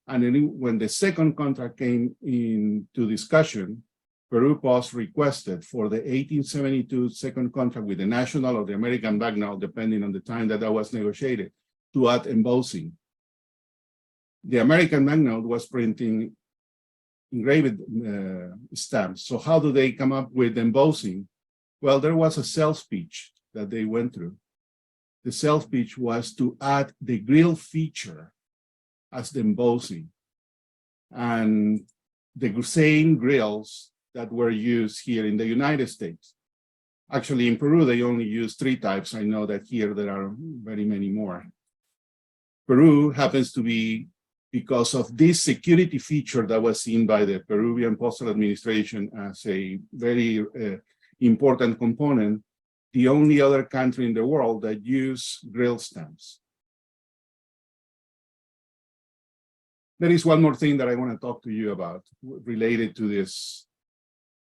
And then when the second contract came into discussion, Peru Post requested for the 1872 second contract with the national or the American banknote, depending on the time that was negotiated, to add embossing. The American banknote was printing engraved stamps. So how do they come up with embossing? Well, there was a sales pitch that they went through. The sales pitch was to add the grill feature as the embossing. And the same grills that were used here in the United States. Actually, in Peru, they only use 3 types. I know that here there are very many more. Peru happens to be, because of this security feature that was seen by the Peruvian Postal Administration as a very important component, the only other country in the world that use grill stamps. There is one more thing that I want to talk to you about related to this,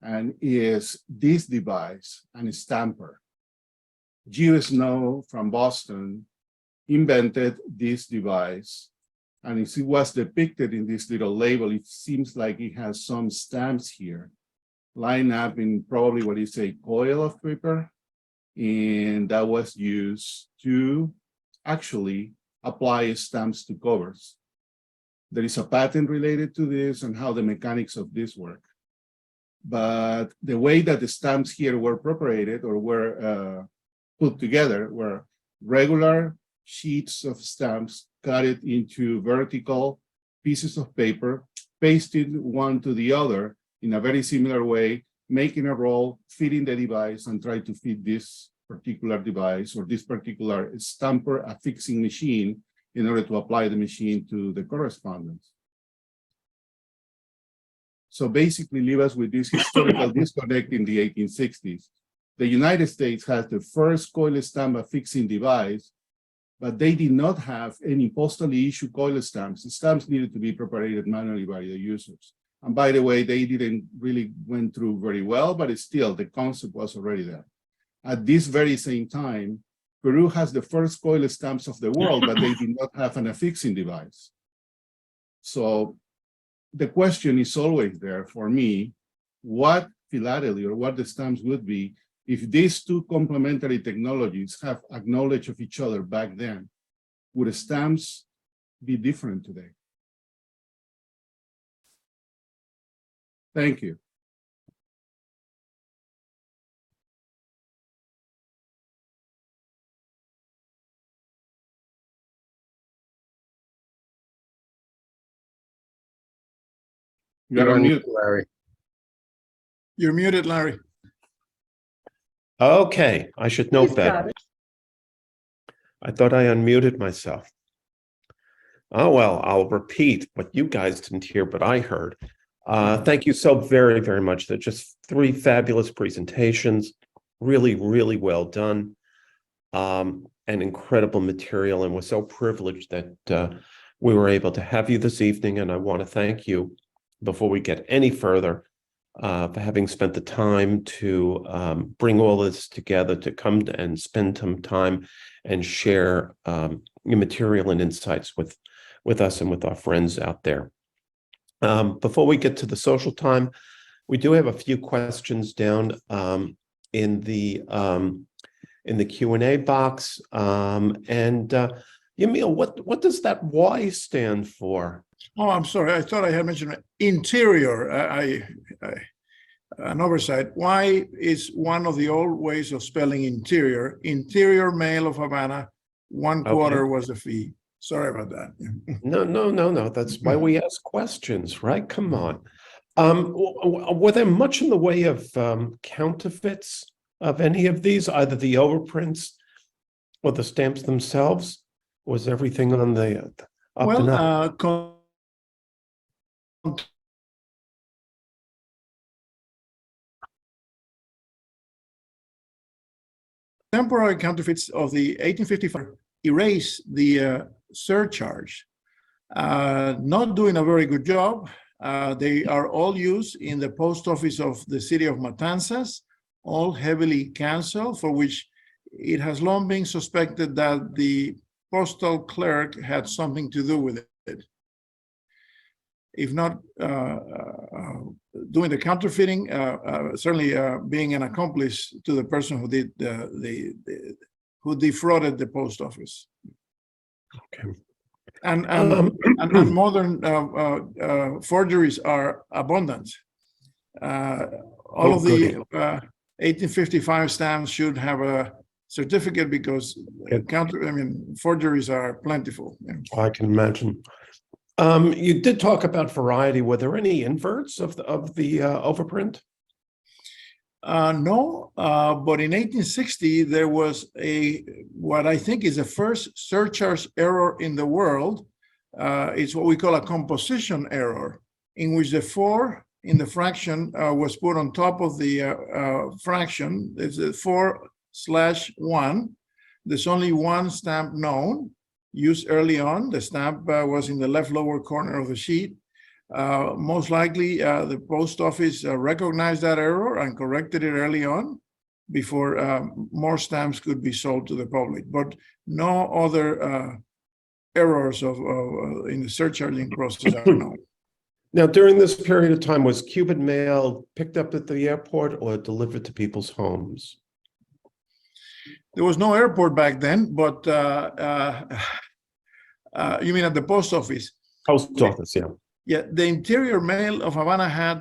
and is this device, an stamper. G.U. Snow from Boston invented this device, and it was depicted in this little label. It seems like it has some stamps here, lined up in probably what is a coil of paper, and that was used to actually apply stamps to covers. There is a patent related to this and how the mechanics of this work. But the way that the stamps here were preparated or were put together were regular sheets of stamps cut it into vertical pieces of paper, pasted one to the other in a very similar way, making a roll, feeding the device, and try to feed this particular device or this particular stamper affixing machine in order to apply the machine to the correspondence. So basically leave us with this historical disconnect in the 1860s. The United States has the first coil stamp affixing device, but they did not have any postally issued coil stamps. The stamps needed to be prepared manually by the users. And by the way, they didn't really went through very well, but still the concept was already there. At this very same time, Peru has the first coil stamps of the world, but they did not have an affixing device. So the question is always there for me, what philately or what the stamps would be if these two complementary technologies have acknowledged of each other back then. Would stamps be different today? Thank you. You're on mute, Larry. You're muted, Larry. Okay, I should know better. I thought I unmuted myself. Oh, well, I'll repeat what you guys didn't hear, but I heard. Thank you so very, very much. They're just 3 fabulous presentations, really, really well done, and incredible material. And we're so privileged that we were able to have you this evening. And I want to thank you, before we get any further, for having spent the time to bring all this together, to come and spend some time and share your material and insights with us and with our friends out there. Before we get to the social time, we do have a few questions down in the Q&A box. Yamil, what does that Y stand for? Oh, I'm sorry. I thought I had mentioned interior. An oversight. Y is one of the old ways of spelling interior. Interior Mail of Havana, 1/4 was the fee. Sorry about that. No. That's why we ask questions, right? Come on. Were there much in the way of counterfeits of any of these, either the overprints or the stamps themselves? Was everything on the up and up? Temporary counterfeits of the 1855 erase the surcharge. Not doing a very good job. They are all used in the post office of the city of Matanzas, all heavily canceled, for which it has long been suspected that the postal clerk had something to do with it. If not doing the counterfeiting, certainly being an accomplice to the person who did who defrauded the post office. Okay. And modern forgeries are abundant. All of the 1855 stamps should have a certificate because forgeries are plentiful. I can imagine. You did talk about variety. Were there any inverts of the overprint? No, but in 1860 there was what I think is the first surcharge error in the world. It's what we call a composition error, in which the 4 in the fraction was put on top of the fraction. It's a 4/1. There's only one stamp known, used early on. The stamp was in the left lower corner of the sheet. Most likely, the post office recognized that error and corrected it early on before more stamps could be sold to the public. But no other errors in the surcharging process are known. Now, during this period of time, was Cuban mail picked up at the airport or delivered to people's homes? There was no airport back then, but you mean at the post office? Post office, yeah. Yeah, the interior mail of Havana had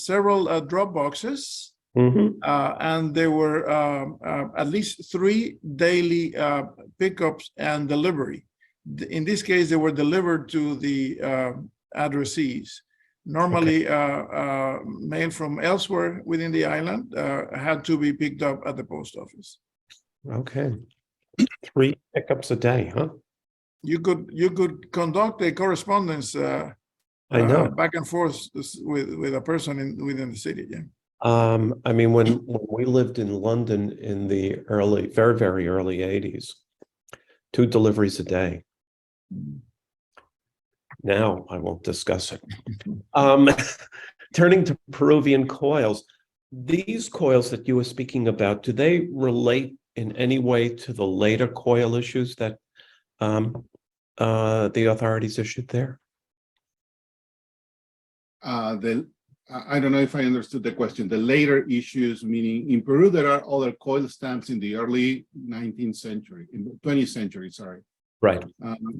several drop boxes, and there were at least 3 daily pickups and delivery. In this case, they were delivered to the addressees. Normally, mail from elsewhere within the island had to be picked up at the post office. Okay. 3 pickups a day, huh? You could conduct a correspondence I know. back and forth with a person within the city. Yeah. I mean, when we lived in London in the very, very early 80s, 2 deliveries a day. Now I won't discuss it. Turning to Peruvian coils, these coils that you were speaking about, do they relate in any way to the later coil issues that the authorities issued there? I don't know if I understood the question. The later issues, meaning in Peru, there are other coil stamps in the early 19th century, in the 20th century, sorry. Right.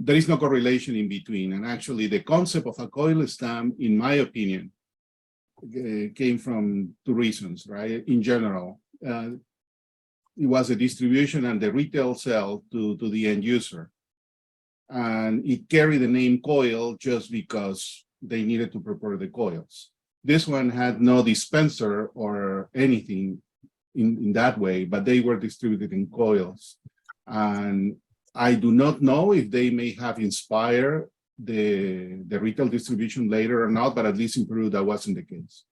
There is no correlation in between. And actually, the concept of a coil stamp, in my opinion, came from 2 reasons, right? In general, it was a distribution and the retail sale to the end user. And it carried the name coil just because they needed to prepare the coils. This one had no dispenser or anything in that way, but they were distributed in coils. And I do not know if they may have inspired the retail distribution later or not, but at least in Peru, that wasn't the case.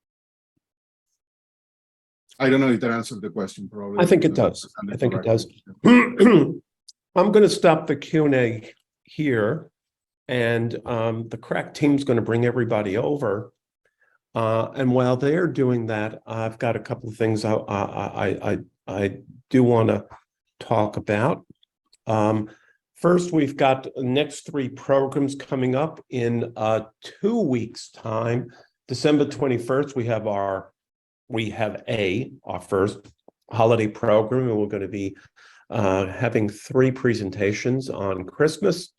I don't know if that answered the question, probably. I think it does. I think it does. I'm going to stop the Q&A here, and the crack team's going to bring everybody over. And while they're doing that, I've got a couple of things I do want to talk about. First, we've got the next 3 programs coming up in 2 weeks' time. December 21st, we have our first holiday program, and we're going to be having 3 presentations on Christmas,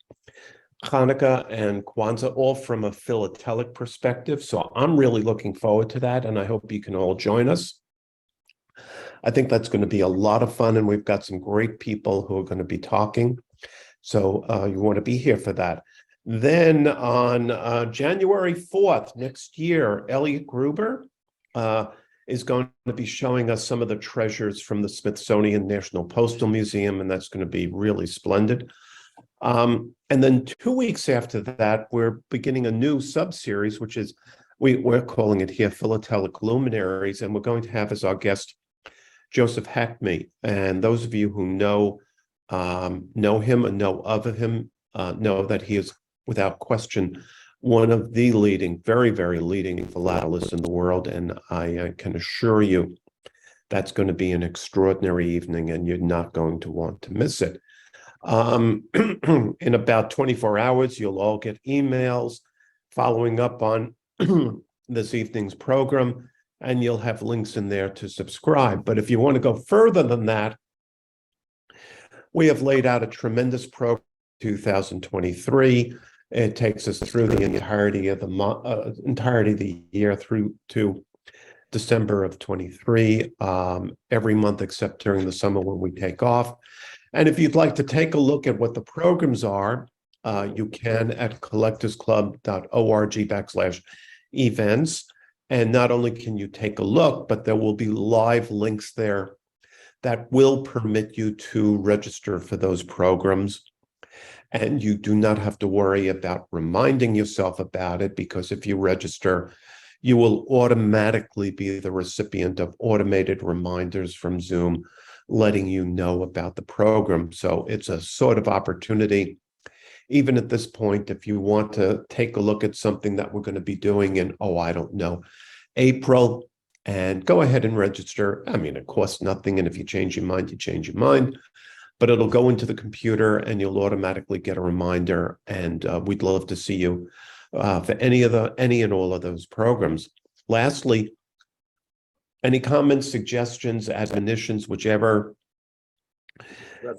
Hanukkah, and Kwanzaa, all from a philatelic perspective. So I'm really looking forward to that, and I hope you can all join us. I think that's going to be a lot of fun, and we've got some great people who are going to be talking. So you want to be here for that. Then on January 4th next year, Elliot Gruber is going to be showing us some of the treasures from the Smithsonian National Postal Museum, and that's going to be really splendid. And then 2 weeks after that, we're beginning a new sub-series, which is, we're calling it here Philatelic Luminaries, and we're going to have as our guest Joseph Hackney. And those of you who know him and know of him know that he is, without question, one of the leading, very, very leading philatelists in the world. And I can assure you that's going to be an extraordinary evening, and you're not going to want to miss it. In about 24 hours, you'll all get emails following up on this evening's program, and you'll have links in there to subscribe. But if you want to go further than that, we have laid out a tremendous program 2023. It takes us through the entirety of the year through to December of 23, every month except during the summer when we take off. And if you'd like to take a look at what the programs are, you can at collectorsclub.org/events. And not only can you take a look, but there will be live links there that will permit you to register for those programs. And you do not have to worry about reminding yourself about it, because if you register, you will automatically be the recipient of automated reminders from Zoom letting you know about the program. So it's a sort of opportunity, even at this point, if you want to take a look at something that we're going to be doing in, I don't know, April, and go ahead and register. I mean, it costs nothing. And if you change your mind, you change your mind. But it'll go into the computer and you'll automatically get a reminder. And we'd love to see you for any and all of those programs. Lastly, any comments, suggestions, admonitions, whichever,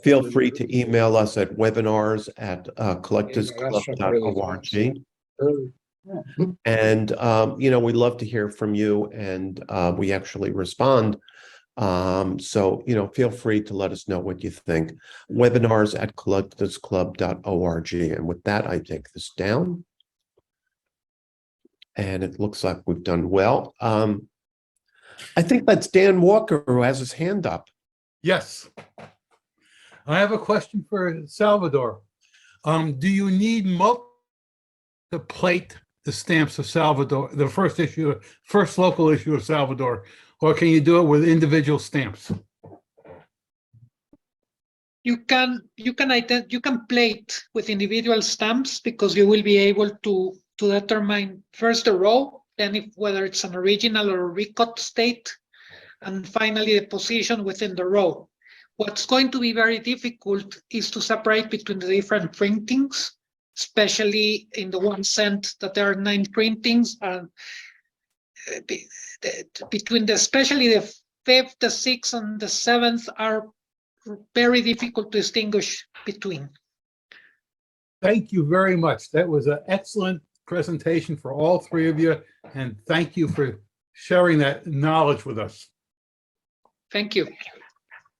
feel free to email us at webinars@collectorsclub.org. And, we'd love to hear from you, and we actually respond. So, feel free to let us know what you think. Webinars@collectorsclub.org. And with that, I take this down. and it looks like we've done well. I think that's Dan Walker who has his hand up. Yes. I have a question for Salvador. Do you need to plate the stamps of Salvador, the first local issue of Salvador, or can you do it with individual stamps? You can plate with individual stamps because you will be able to determine first the row, then whether it's an original or a recut state, and finally the position within the row. What's going to be very difficult is to separate between the different printings, especially in the one cent that there are 9 printings, and between especially the 5th, the 6th, and the 7th are very difficult to distinguish between. Thank you very much. That was an excellent presentation for all 3 of you, and thank you for sharing that knowledge with us. Thank you.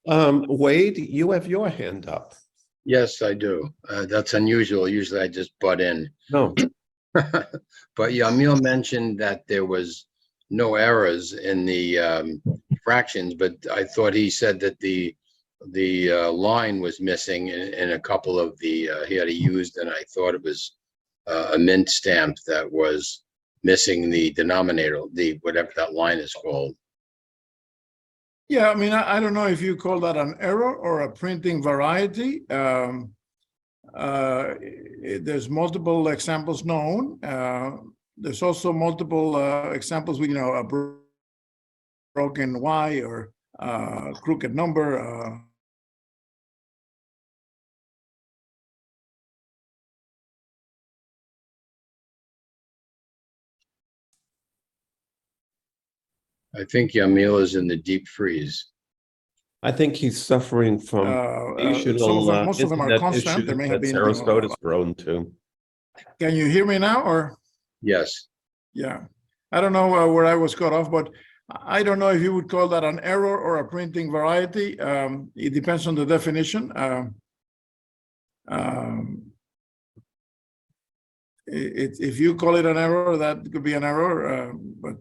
Wade, you have your hand up. Yes, I do. That's unusual. Usually I just butt in. No. But Yamil mentioned that there was no errors in the fractions, but I thought he said that the line was missing in a couple of the he had used, and I thought it was a mint stamp that was missing the denominator, the whatever that line is called. Yeah, I mean, I don't know if you call that an error or a printing variety. There's multiple examples known. There's also multiple examples with, a broken Y or crooked number. I think Yamil is in the deep freeze. I think he's suffering from most of them are internet constant. issues There may that have been, Sarasota is prone to. Can you hear me now, or? Yes. Yeah, I don't know where I was cut off, but I don't know if you would call that an error or a printing variety. It depends on the definition. If you call it an error, that could be an error, but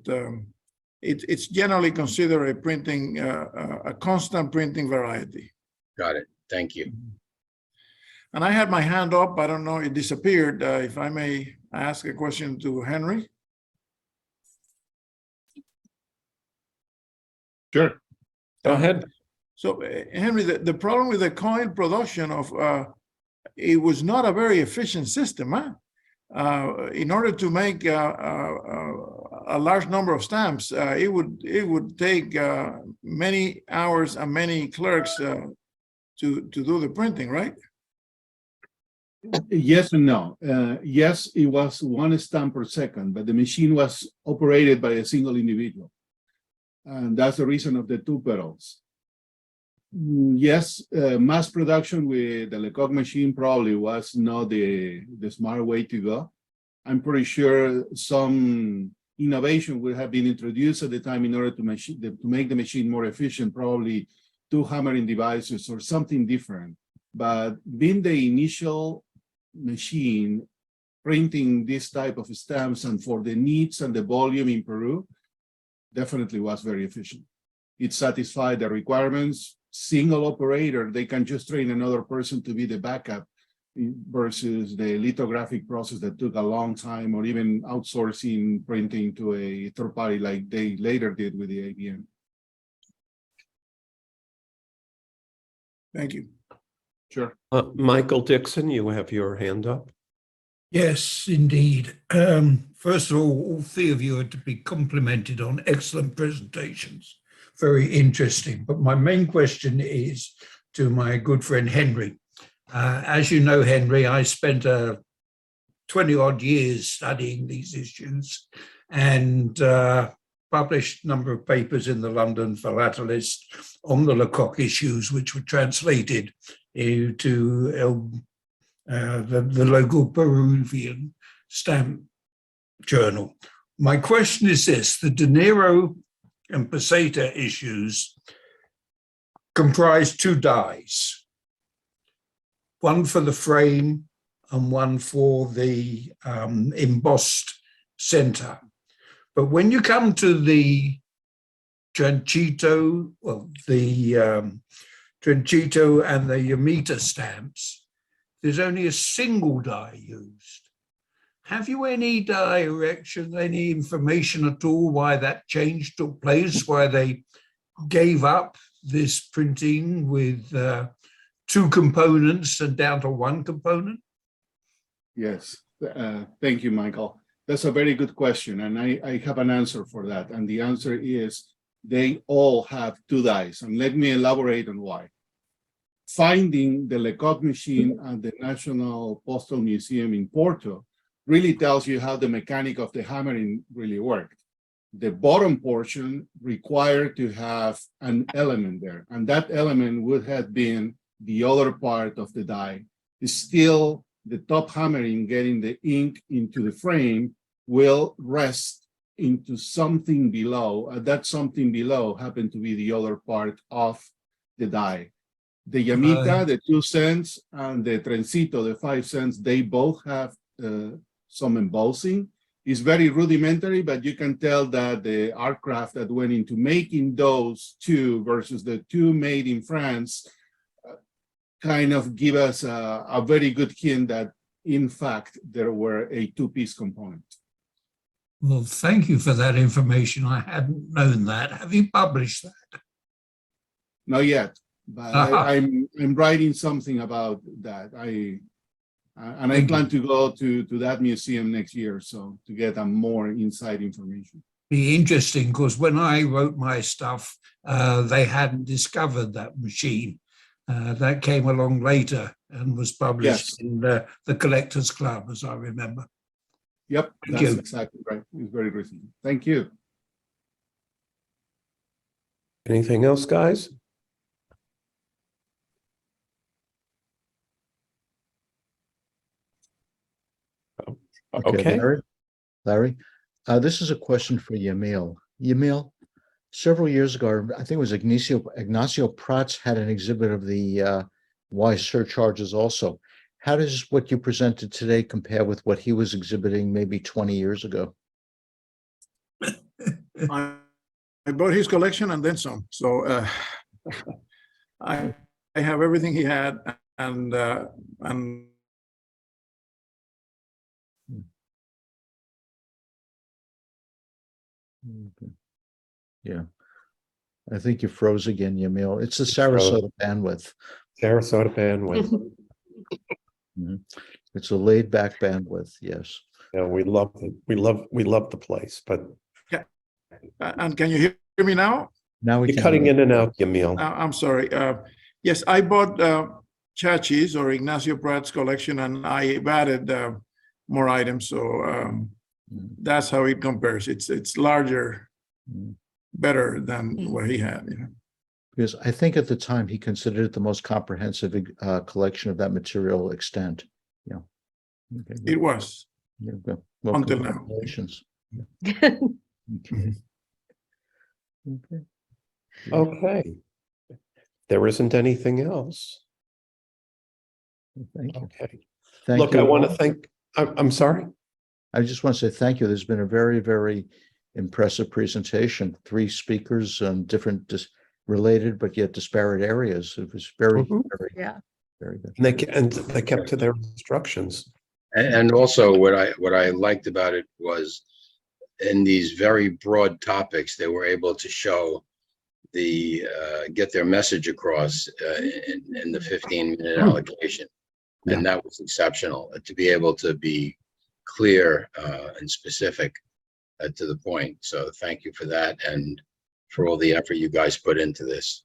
it's generally considered a printing, a constant printing variety. Got it. Thank you. And I had my hand up. I don't know, it disappeared. If I may ask a question to Henry. Sure. Go ahead. So, Henry, the problem with the coin production it was not a very efficient system, huh? In order to make a large number of stamps, it would take many hours and many clerks to do the printing, right? Yes and no. Yes, it was 1 stamp per second, but the machine was operated by a single individual. And that's the reason of the 2 pedals. Yes, mass production with the Lecoq machine probably was not the smart way to go. I'm pretty sure some innovation would have been introduced at the time in order to make the machine more efficient, probably 2 hammering devices or something different. But being the initial machine printing this type of stamps and for the needs and the volume in Peru, definitely was very efficient. It satisfied the requirements. Single operator, they can just train another person to be the backup versus the lithographic process that took a long time, or even outsourcing printing to a third party like they later did with the ABM. Thank you. Sure. Michael Dixon, you have your hand up. Yes, indeed. First of all 3 of you are to be complimented on excellent presentations. Very interesting. But my main question is to my good friend Henry. As you know, Henry, I spent 20-odd years studying these issues and published a number of papers in the London Philatelist on the Lecoq issues, which were translated to the local Peruvian stamp journal. My question is this: the dinero and peseta issues comprise 2 dies, one for the frame and one for the embossed center. But when you come to the Tranchito, well, the Tranchito and the Yamita stamps, there's only a single die used. Have you any direction, any information at all why that change took place, why they gave up this printing with two components and down to one component? Yes, thank you, Michael. That's a very good question, and I have an answer for that. And the answer is they all have two dies, and let me elaborate on why. Finding the Lecoq machine at the National Postal Museum in Porto really tells you how the mechanic of the hammering really worked. The bottom portion required to have an element there, and that element would have been the other part of the die. Still, the top hammering getting the ink into the frame will rest into something below. That something below happened to be the other part of the die. The Yamita, the 2 cents, and the Trencito, the 5 cents, they both have some embossing. It's very rudimentary, but you can tell that the art craft that went into making those two versus the two made in France kind of give us a very good hint that, in fact, there were a two-piece component. Well, thank you for that information. I hadn't known that. Have you published that? Not yet, but I'm writing something about that. I plan to go to that museum next year, so to get a more inside information. Be interesting, because when I wrote my stuff, they hadn't discovered that machine. That came along later and was published in the Collectors Club, as I remember. Yep, Thank that's you. exactly right. It's very recent. Thank you. Anything else, guys? Okay. Larry, this is a question for Yamil. Yamil, several years ago, I think it was Ignacio Prats had an exhibit of the why surcharges also. How does what you presented today compare with what he was exhibiting maybe 20 years ago? I bought his collection and then some. So I have everything he had, and Okay. Yeah, I think you froze again, Yamil. It's the Sarasota bandwidth. Sarasota bandwidth. Mhm. It's a laid back bandwidth. Yes. Yeah, we love it. We love the place, but and can you hear me now? Now we you're can cutting hear in and out, Yamil. I'm sorry. Yes, I bought Chachi's or Ignacio Prats collection, and I've added more items. So that's how it compares. It's larger, better than what he had. You know? Because I think at the time he considered it the most comprehensive collection of that material extent. Yeah. Okay. It was. Yeah, well, Until now. congratulations. Okay. Okay. Okay. There isn't anything else. Thank you. Okay. Thank Look, you I want to all. thank, I'm sorry. I just want to say thank you. There's been a very, very impressive presentation. 3 speakers on different related but yet disparate areas. It was very, very, very good. And they kept to their instructions. And also what I liked about it was in these very broad topics, they were able to show get their message across in the 15-minute allocation. Yeah. And that was exceptional, to be able to be clear and specific to the point. So thank you for that and for all the effort you guys put into this.